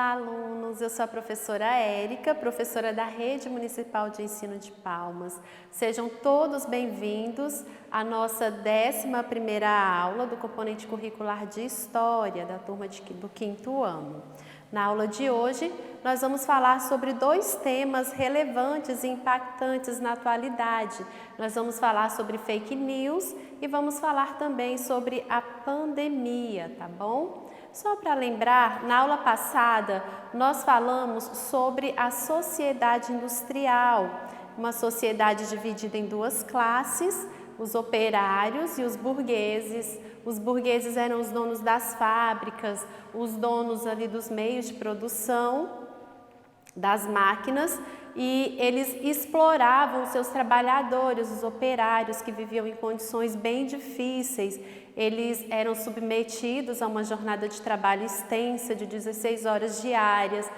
Olá, alunos! Eu sou a professora Érica, professora da Rede Municipal de Ensino de Palmas. Sejam todos bem-vindos à nossa 11ª aula do componente curricular de História da turma do 5º ano. Na aula de hoje, nós vamos falar sobre dois temas relevantes e impactantes na atualidade. Nós vamos falar sobre fake news e vamos falar também sobre a pandemia, tá bom? Só para lembrar, na aula passada nós falamos sobre a sociedade industrial, uma sociedade dividida em duas classes, os operários e os burgueses. Os burgueses eram os donos das fábricas, os donos ali dos meios de produção, das máquinas, e eles exploravam os seus trabalhadores, os operários que viviam em condições bem difíceis. Eles eram submetidos a uma jornada de trabalho extensa de 16 horas diárias,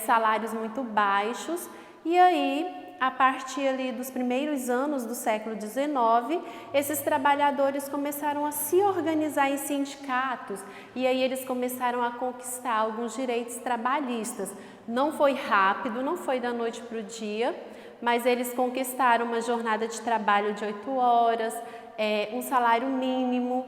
salários muito baixos, e aí, a partir ali dos primeiros anos do século XIX, esses trabalhadores começaram a se organizar em sindicatos e aí eles começaram a conquistar alguns direitos trabalhistas. Não foi rápido, não foi da noite para o dia, mas eles conquistaram uma jornada de trabalho de 8 horas, um salário mínimo,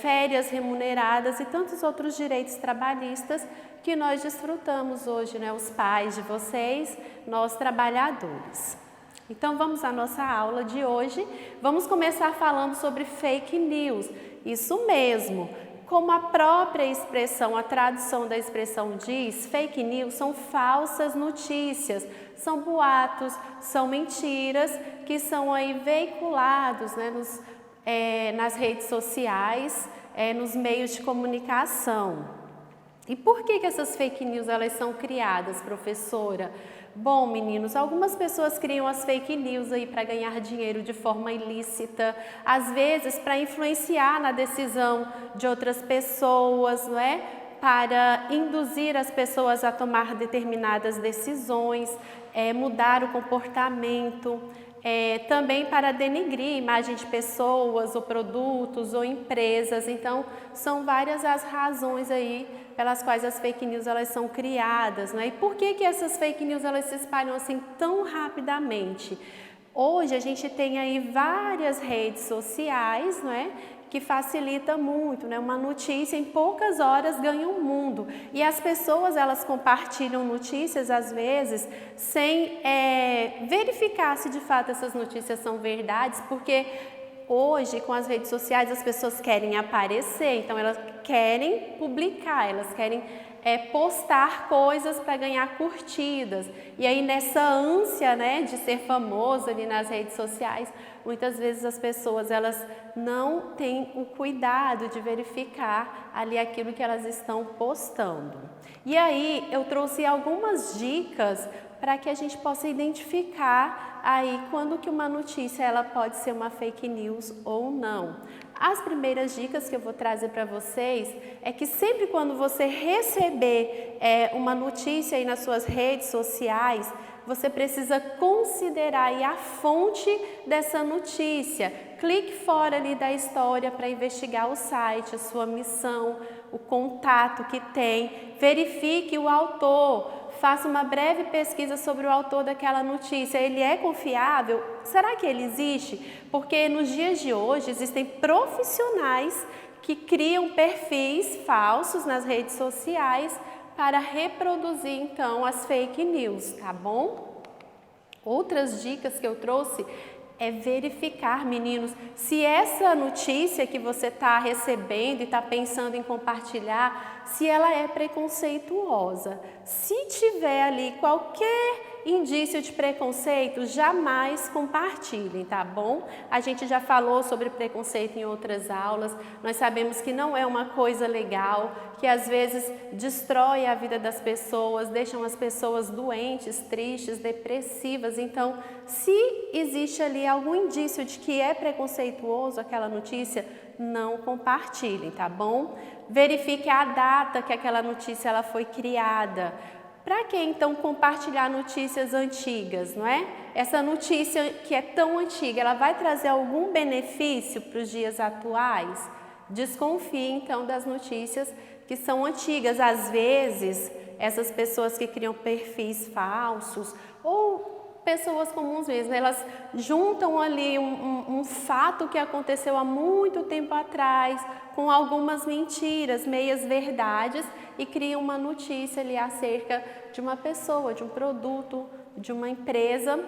férias remuneradas e tantos outros direitos trabalhistas que nós desfrutamos hoje, os pais de vocês, nós trabalhadores. Então vamos à nossa aula de hoje. Vamos começar falando sobre fake news. Isso mesmo, como a própria expressão, a tradução da expressão diz, fake news são falsas notícias, são boatos, são mentiras que são aí veiculados, nas redes sociais, nos meios de comunicação. E por que essas fake news elas são criadas, professora? Bom, meninos, algumas pessoas criam as fake news aí para ganhar dinheiro de forma ilícita, às vezes para influenciar na decisão de outras pessoas, para induzir as pessoas a tomar determinadas decisões, mudar o comportamento. Também para denigrir a imagem de pessoas, ou produtos, ou empresas. Então, são várias as razões aí pelas quais as fake news elas são criadas, E por que essas fake news elas se espalham assim tão rapidamente? Hoje a gente tem aí várias redes sociais, que facilita muito, uma notícia em poucas horas ganha um mundo. E as pessoas elas compartilham notícias às vezes sem verificar se de fato essas notícias são verdades, porque hoje com as redes sociais as pessoas querem aparecer, então elas querem publicar, elas querem postar coisas para ganhar curtidas. E aí nessa ânsia de ser famoso ali nas redes sociais, muitas vezes as pessoas elas não têm o cuidado de verificar ali aquilo que elas estão postando. E aí eu trouxe algumas dicas para que a gente possa identificar aí quando que uma notícia ela pode ser uma fake news ou não. As primeiras dicas que eu vou trazer para vocês é que sempre quando você receber uma notícia aí nas suas redes sociais, você precisa considerar aí a fonte dessa notícia. Clique fora ali da história para investigar o site, a sua missão, o contato que tem, verifique o autor, faça uma breve pesquisa sobre o autor daquela notícia. Ele é confiável? Será que ele existe? Porque nos dias de hoje existem profissionais que criam perfis falsos nas redes sociais para reproduzir então as fake news, tá bom? Outras dicas que eu trouxe é verificar, meninos, se essa notícia que você está recebendo e está pensando em compartilhar, se ela é preconceituosa. Se tiver ali qualquer indício de preconceito, jamais compartilhem, tá bom? A gente já falou sobre preconceito em outras aulas, nós sabemos que não é uma coisa legal, que às vezes destrói a vida das pessoas, deixam as pessoas doentes, tristes, depressivas. Então, se existe ali algum indício de que é preconceituoso aquela notícia, não compartilhem, tá bom? Verifique a data que aquela notícia ela foi criada. Para que então compartilhar notícias antigas, Essa notícia que é tão antiga, ela vai trazer algum benefício para os dias atuais? Desconfie então das notícias que são antigas. Às vezes essas pessoas que criam perfis falsos ou pessoas comuns mesmo, elas juntam ali um fato que aconteceu há muito tempo atrás com algumas mentiras, meias verdades e criam uma notícia ali acerca de uma pessoa, de um produto, de uma empresa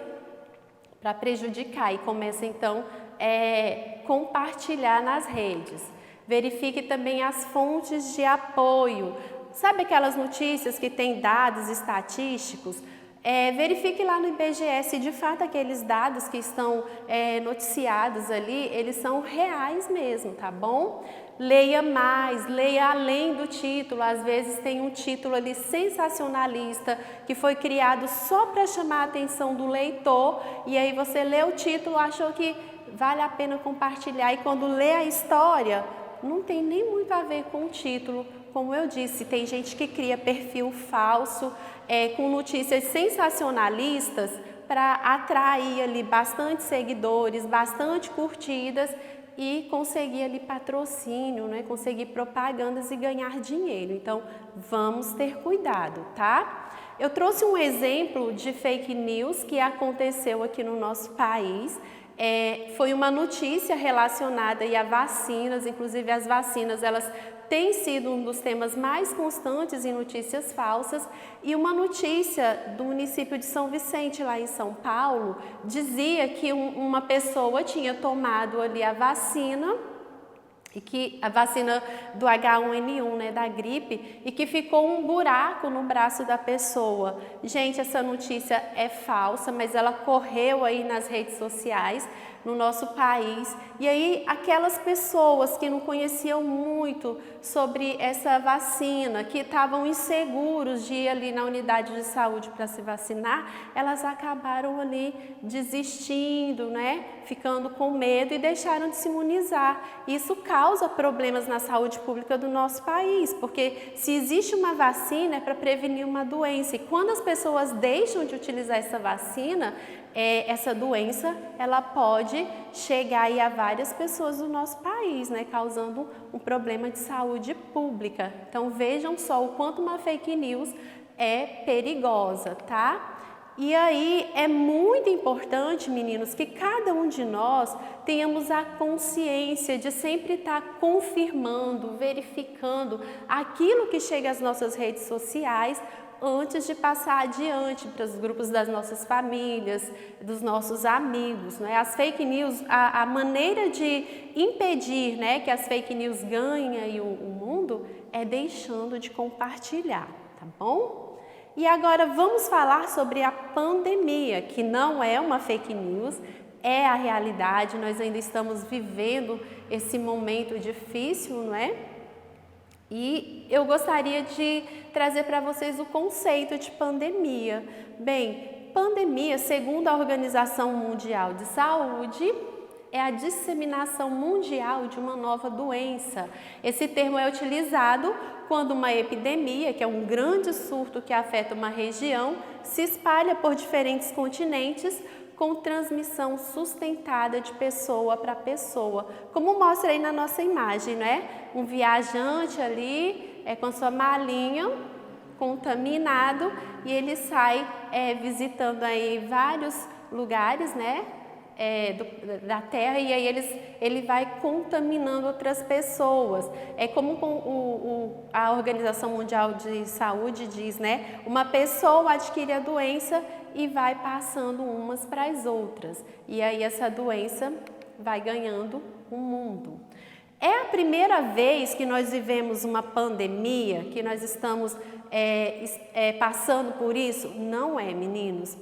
para prejudicar e começa então compartilhar nas redes. Verifique também as fontes de apoio. Sabe aquelas notícias que têm dados estatísticos? Verifique lá no IBGE se de fato aqueles dados que estão noticiados ali, eles são reais mesmo, tá bom? Leia mais, leia além do título, às vezes tem um título ali sensacionalista que foi criado só para chamar a atenção do leitor e aí você lê o título, achou que vale a pena compartilhar e quando lê a história, não tem nem muito a ver com o título. Como eu disse, tem gente que cria perfil falso, com notícias sensacionalistas para atrair ali bastante seguidores, bastante curtidas e conseguir ali patrocínio, né? Conseguir propagandas e ganhar dinheiro. Então, vamos ter cuidado, tá? Eu trouxe um exemplo de fake news que aconteceu aqui no nosso país. Foi uma notícia relacionada aí a vacinas, inclusive as vacinas, elas têm sido um dos temas mais constantes em notícias falsas e uma notícia do município de São Vicente, lá em São Paulo, dizia que uma pessoa tinha tomado ali a vacina e que a vacina do H1N1, né, da gripe, e que ficou um buraco no braço da pessoa. Gente, essa notícia é falsa, mas ela correu aí nas redes sociais no nosso país. E aí aquelas pessoas que não conheciam muito sobre essa vacina, que estavam inseguros de ir ali na unidade de saúde para se vacinar, elas acabaram ali desistindo, né? Ficando com medo e deixaram de se imunizar. Isso causa problemas na saúde pública do nosso país, porque se existe uma vacina é para prevenir uma doença e quando as pessoas deixam de utilizar essa vacina, essa doença ela pode chegar aí a várias pessoas do nosso país, né, causando um problema de saúde pública. Então vejam só o quanto uma fake news é perigosa, tá? E aí é muito importante, meninos, que cada um de nós tenhamos a consciência de sempre estar confirmando, verificando aquilo que chega às nossas redes sociais antes de passar adiante para os grupos das nossas famílias, dos nossos amigos, né? As fake news, a maneira de impedir, né, que as fake news ganhem aí o mundo é deixando de compartilhar, tá bom? E agora vamos falar sobre a pandemia, que não é uma fake news, é a realidade, nós ainda estamos vivendo esse momento difícil, não é? E eu gostaria de trazer para vocês o conceito de pandemia. Bem, pandemia, segundo a Organização Mundial de Saúde, é a disseminação mundial de uma nova doença. Esse termo é utilizado quando uma epidemia, que é um grande surto que afeta uma região, se espalha por diferentes continentes com transmissão sustentada de pessoa para pessoa, como mostra aí na nossa imagem, né? Um viajante ali com a sua malinha contaminado e ele sai visitando aí vários lugares, né? Da Terra e aí ele vai contaminando outras pessoas. É como a Organização Mundial de Saúde diz, né? Uma pessoa adquire a doença e vai passando umas para as outras. E aí essa doença vai ganhando o mundo. É a primeira vez que nós vivemos uma pandemia, que nós estamos passando por isso? Não é, meninos.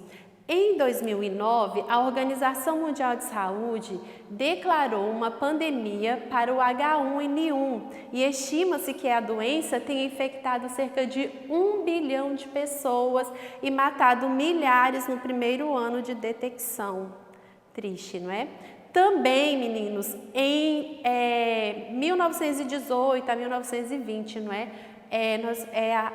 Em 2009, a Organização Mundial de Saúde declarou uma pandemia para o H1N1 e estima-se que a doença tenha infectado cerca de 1 bilhão de pessoas e matado milhares no primeiro ano de detecção. Triste, não é? Também, meninos, em 1918 a 1920, não é?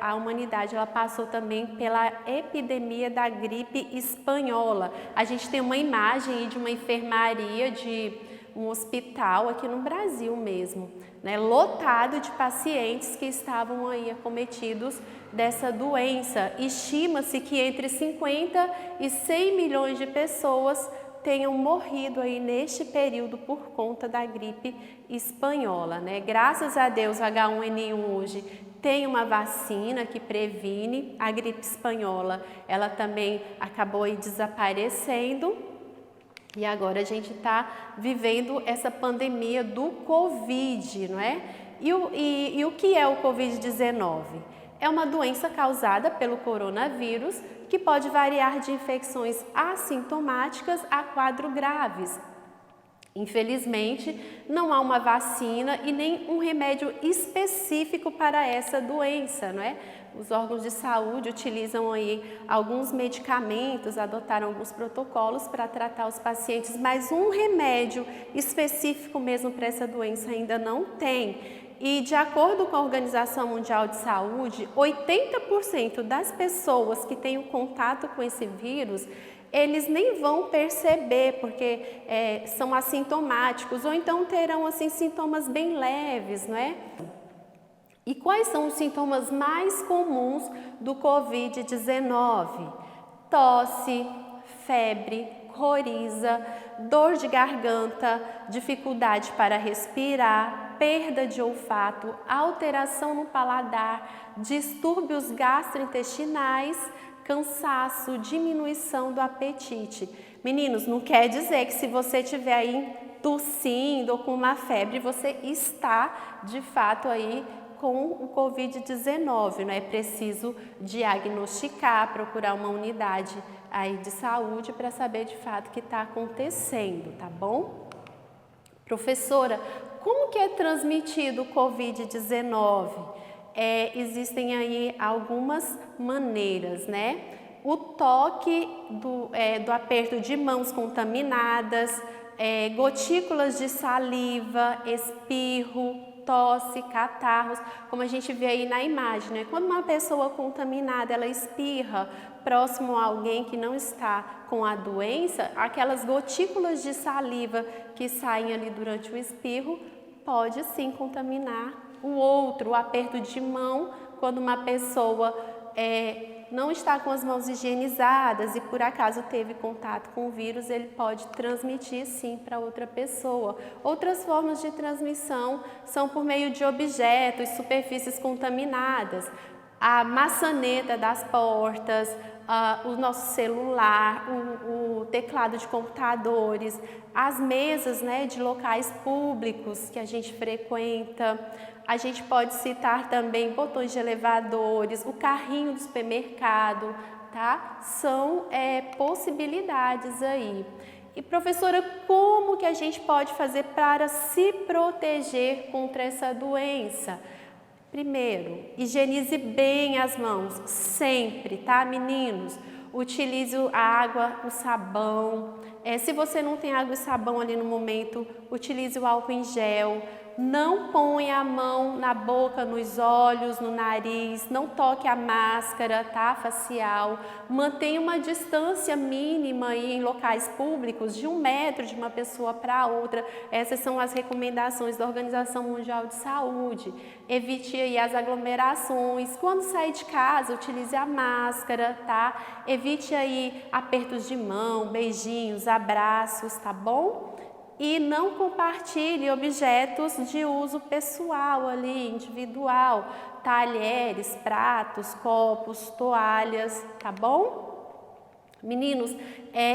A humanidade ela passou também pela epidemia da gripe espanhola. A gente tem uma imagem aí de uma enfermaria de um hospital aqui no Brasil mesmo, né, lotado de pacientes que estavam aí acometidos dessa doença. Estima-se que entre 50 e 100 milhões de pessoas tenham morrido aí neste período por conta da gripe espanhola, né? Graças a Deus, o H1N1 hoje tem uma vacina que previne a gripe espanhola. Ela também acabou aí desaparecendo e agora a gente está vivendo essa pandemia do Covid, não é? E o que é o Covid-19? É uma doença causada pelo coronavírus que pode variar de infecções assintomáticas a quadros graves. Infelizmente, não há uma vacina e nem um remédio específico para essa doença, não é? Os órgãos de saúde utilizam aí alguns medicamentos, adotaram alguns protocolos para tratar os pacientes, mas um remédio específico mesmo para essa doença ainda não tem. E de acordo com a Organização Mundial de Saúde, 80% das pessoas que têm um contato com esse vírus, eles nem vão perceber porque são assintomáticos ou então terão assim sintomas bem leves, não é? E quais são os sintomas mais comuns do Covid-19? Tosse, febre, coriza, dor de garganta, dificuldade para respirar, perda de olfato, alteração no paladar, distúrbios gastrointestinais, cansaço, diminuição do apetite. Meninos, não quer dizer que se você estiver aí tossindo ou com uma febre, você está de fato aí com o Covid-19, não é preciso diagnosticar, procurar uma unidade aí de saúde para saber de fato o que está acontecendo, tá bom? Professora, como que é transmitido o Covid-19? Existem aí algumas maneiras, né? O toque do aperto de mãos contaminadas, gotículas de saliva, espirro, tosse, catarros, como a gente vê aí na imagem, né? Quando uma pessoa contaminada, ela espirra próximo a alguém que não está com a doença, aquelas gotículas de saliva que saem ali durante o espirro, pode sim contaminar o outro. O aperto de mão, quando uma pessoa não está com as mãos higienizadas e por acaso teve contato com o vírus, ele pode transmitir sim para outra pessoa. Outras formas de transmissão são por meio de objetos, superfícies contaminadas, a maçaneta das portas, o nosso celular, o teclado de computadores, as mesas, né, de locais públicos que a gente frequenta. A gente pode citar também botões de elevadores, o carrinho do supermercado, tá? São possibilidades aí. E professora, como que a gente pode fazer para se proteger contra essa doença? Primeiro, higienize bem as mãos, sempre, tá, meninos? Utilize a água, o sabão. Se você não tem água e sabão ali no momento, utilize o álcool em gel. Não ponha a mão na boca, nos olhos, no nariz, não toque a máscara, tá, facial. Mantenha uma distância mínima aí em locais públicos de 1 metro de uma pessoa para outra. Essas são as recomendações da Organização Mundial de Saúde. Evite aí as aglomerações. Quando sair de casa, utilize a máscara, tá? Evite aí apertos de mão, beijinhos, abraços, tá bom? E não compartilhe objetos de uso pessoal ali, individual, talheres, pratos, copos, toalhas, tá bom? Meninos,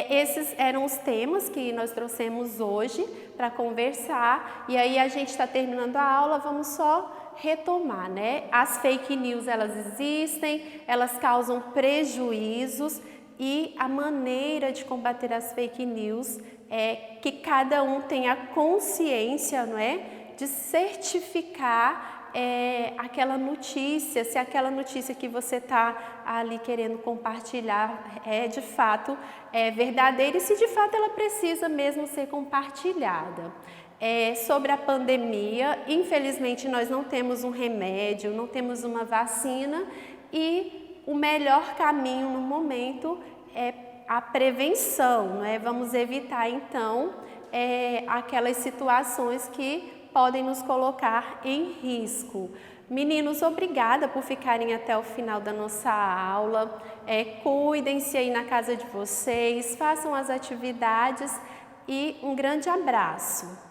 esses eram os temas que nós trouxemos hoje para conversar e aí a gente está terminando a aula, vamos só retomar, né? As fake news, elas existem, elas causam prejuízos e a maneira de combater as fake news é que cada um tenha consciência, não é, de certificar aquela notícia, se aquela notícia que você está ali querendo compartilhar é de fato verdadeira e se de fato ela precisa mesmo ser compartilhada. Sobre a pandemia, infelizmente nós não temos um remédio, não temos uma vacina e o melhor caminho no momento é a prevenção, não é? Vamos evitar então aquelas situações que podem nos colocar em risco. Meninos, obrigada por ficarem até o final da nossa aula. Cuidem-se aí na casa de vocês, façam as atividades e um grande abraço.